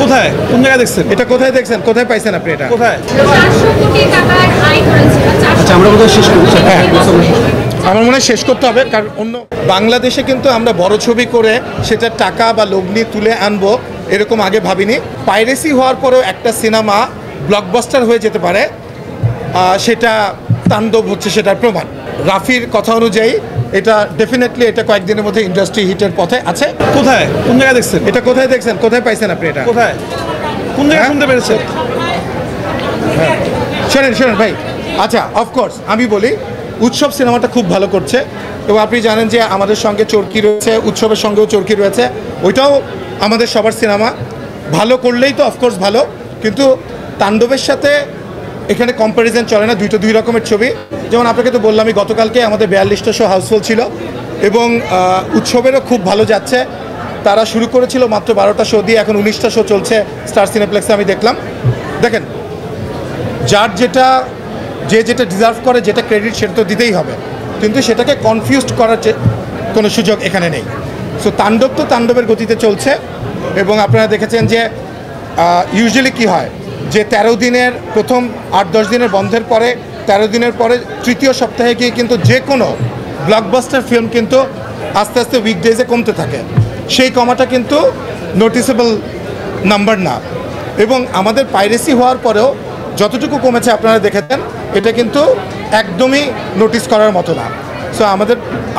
কোথায় কোন জায়গায় দেখছেন? এটা কোথায় দেখছেন, কোথায় পাইছেন আপনি এটা? কোথায়? 400 কোটি টাকার আয় করেছে। আচ্ছা আমরা বোধহয় শেষ করব। হ্যাঁ, আমার মনে হয় শেষ করতে হবে, কারণ অন্য বাংলাদেশে কিন্তু আমরা বড় ছবি করে সেটা টাকা বা লগ্নি তুলে আনবো এরকম আগে ভাবিনি। পাইরেসি হওয়ার পরেও একটা সিনেমা ব্লকবাস্টার হয়ে যেতে পারে, সেটা তাণ্ডব হচ্ছে সেটার প্রমাণ। রাফির কথা অনুযায়ী এটা ডেফিনেটলি এটা কয়েকদিনের মধ্যে ইন্ডাস্ট্রি হিটের পথে আছে। কোথায় কোন জায়গায় দেখছেন? এটা কোথায় দেখছেন, কোথায় পাইছেন আপনি এটা? কোথায় কোন জায়গায় হ্যাঁ? শুনতে পেরেছেন? শোনেন ভাই, আচ্ছা অফকোর্স আমি বলি উৎসব সিনেমাটা খুব ভালো করছে, এবং আপনি জানেন যে আমাদের সঙ্গে চরকি রয়েছে, উৎসবের সঙ্গেও চরকি রয়েছে, ওইটাও আমাদের সবার সিনেমা। ভালো করলেই তো অফকোর্স ভালো, কিন্তু তাণ্ডবের সাথে এখানে কম্প্যারিজন চলে না, দুই রকমের ছবি। যেমন আপনাকে তো বললামই গতকালকে আমাদের 42টা শো হাউসফুল ছিল, এবং উৎসবেরও খুব ভালো যাচ্ছে। তারা শুরু করেছিল মাত্র 12টা শো দিয়ে, এখন 19টা শো চলছে স্টার সিনেপ্লেক্সে আমি দেখলাম। দেখেন, যার যেটা ডিজার্ভ করে, যেটা ক্রেডিট সেটা তো দিতেই হবে, কিন্তু সেটাকে কনফিউজড করার কোনো সুযোগ এখানে নেই। সো তাণ্ডব তো তাণ্ডবের গতিতে চলছে, এবং আপনারা দেখেছেন যে ইউজুয়ালি কি হয় যে 13 দিনের প্রথম 8-10 দিনের বন্ধের পরে 13 দিনের পরে তৃতীয় সপ্তাহে গিয়ে কিন্তু যে কোনো ব্লকবাস্টার ফিল্ম কিন্তু আস্তে আস্তে উইকডেজে কমতে থাকে। সেই কমাটা কিন্তু নোটিসেবল নাম্বার না, এবং আমাদের পাইরেসি হওয়ার পরেও যতটুকু কমেছে আপনারা দেখেছেন, এটা কিন্তু একদমই নোটিস করার মতো না। সো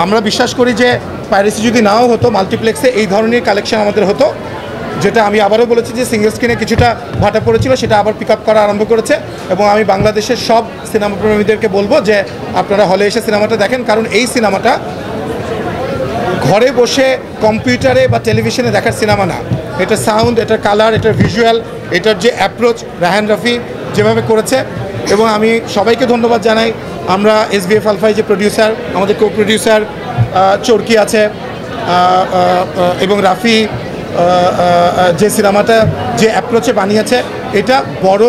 আমরা বিশ্বাস করি যে পাইরেসি যদি নাও হতো, মাল্টিপ্লেক্সে এই ধরনের কালেকশন আমাদের হতো, যেটা আমি আবারও বলেছি যে সিঙ্গেল স্ক্রিনে কিছুটা ভাটা পড়েছিল, সেটা আবার পিক আপ করা আরম্ভ করেছে। এবং আমি বাংলাদেশের সব সিনেমা প্রেমীদেরকে বলবো যে আপনারা হলে এসে সিনেমাটা দেখেন, কারণ এই সিনেমাটা ঘরে বসে কম্পিউটারে বা টেলিভিশনে দেখার সিনেমা না। এটা সাউন্ড, এটার কালার, এটার ভিজুয়াল, এটার যে অ্যাপ্রোচ রায়হান রাফি যেভাবে করেছে, এবং আমি সবাইকে ধন্যবাদ জানাই। আমরা SBF আলফাই যে প্রডিউসার, আমাদের কো প্রডিউসার চরকি আছে, এবং রাফি যে সিনেমাটা যে অ্যাপ্রোচে বানিয়েছে, এটা বড়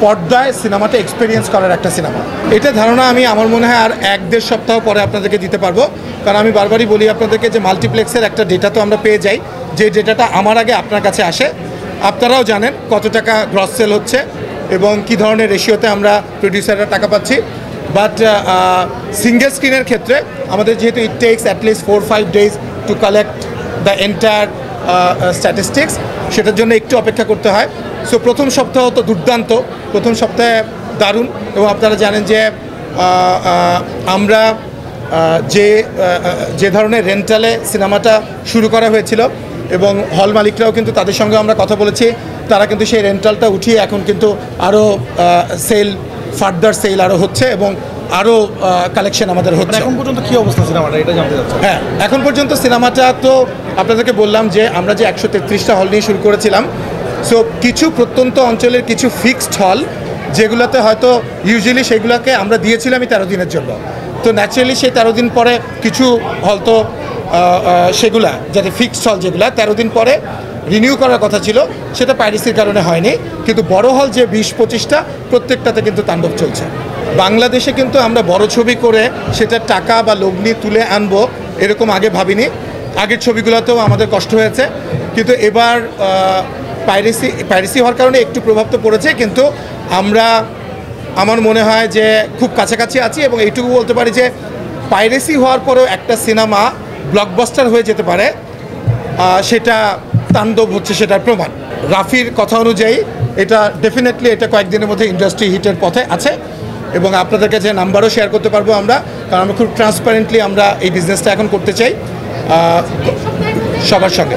পর্দায় সিনেমাটা এক্সপিরিয়েন্স করার একটা সিনেমা। এটা ধারণা আমি আমার মনে হয় আর 1-1.5 সপ্তাহ পরে আপনাদেরকে দিতে পারবো, কারণ আমি বারবারই বলি আপনাদেরকে যে মাল্টিপ্লেক্সের একটা ডেটা তো আমরা পেয়ে যাই, যে ডেটাটা আমার আগে আপনার কাছে আসে। আপনারাও জানেন কত টাকা গ্রস সেল হচ্ছে এবং কী ধরনের রেশিওতে আমরা প্রডিউসাররা টাকা পাচ্ছি। বাট সিঙ্গেল স্ক্রিনের ক্ষেত্রে আমাদের যেহেতু it takes at least 4-5 days to collect the entire statistics, সেটার জন্য একটু অপেক্ষা করতে হয়। সো প্রথম সপ্তাহ তো দুর্দান্ত, প্রথম সপ্তাহে দারুণ। এবং আপনারা জানেন যে আমরা যে ধরনের রেন্টালে সিনেমাটা শুরু করা হয়েছিল, এবং হল মালিকরাও কিন্তু তাদের সঙ্গে আমরা কথা বলেছি, তারা কিন্তু সেই রেন্টালটা উঠিয়ে এখন কিন্তু আরও ফার্দার সেল আরও হচ্ছে, এবং আরও কালেকশন আমাদের হচ্ছে। এখন পর্যন্ত কী অবস্থা সিনেমাটা, এটা জানতে চাচ্ছি। হ্যাঁ, এখন পর্যন্ত সিনেমাটা তো আপনাদেরকে বললাম যে আমরা যে 133টা হল নিয়ে শুরু করেছিলাম। সো কিছু প্রত্যন্ত অঞ্চলের কিছু ফিক্সড হল, যেগুলোতে হয়তো ইউজুয়ালি সেগুলোকে আমরা দিয়েছিলাম 13 দিনের জন্য। তো ন্যাচারালি সেই 13 দিন পরে কিছু হল তো সেগুলা যাতে ফিক্সড হল যেগুলো 13 দিন পরে রিনিউ করার কথা ছিল, সেটা পাইরেসির কারণে হয়নি। কিন্তু বড় হল যে 20-25টা, প্রত্যেকটাতে কিন্তু তাণ্ডব চলছে। বাংলাদেশে কিন্তু আমরা বড় ছবি করে সেটা টাকা বা লগ্নি তুলে আনবো এরকম আগে ভাবিনি। আগের ছবিগুলোতেও আমাদের কষ্ট হয়েছে, কিন্তু এবার পাইরেসি হওয়ার কারণে একটু প্রভাব তো পড়েছে, কিন্তু আমার মনে হয় যে খুব কাছাকাছি আছি। এবং এইটুকু বলতে পারি যে পাইরেসি হওয়ার পরেও একটা সিনেমা ব্লকবাস্টার হয়ে যেতে পারে, সেটা তাণ্ডব হচ্ছে সেটার প্রমাণ। রাফির কথা অনুযায়ী এটা ডেফিনেটলি এটা কয়েকদিনের মধ্যে ইন্ডাস্ট্রি হিটের পথে আছে, এবং আপনাদের কাছে নাম্বারও শেয়ার করতে পারবো আমরা, কারণ আমরা খুব ট্রান্সপারেন্টলি আমরা এই বিজনেসটা এখন করতে চাই সবার সঙ্গে।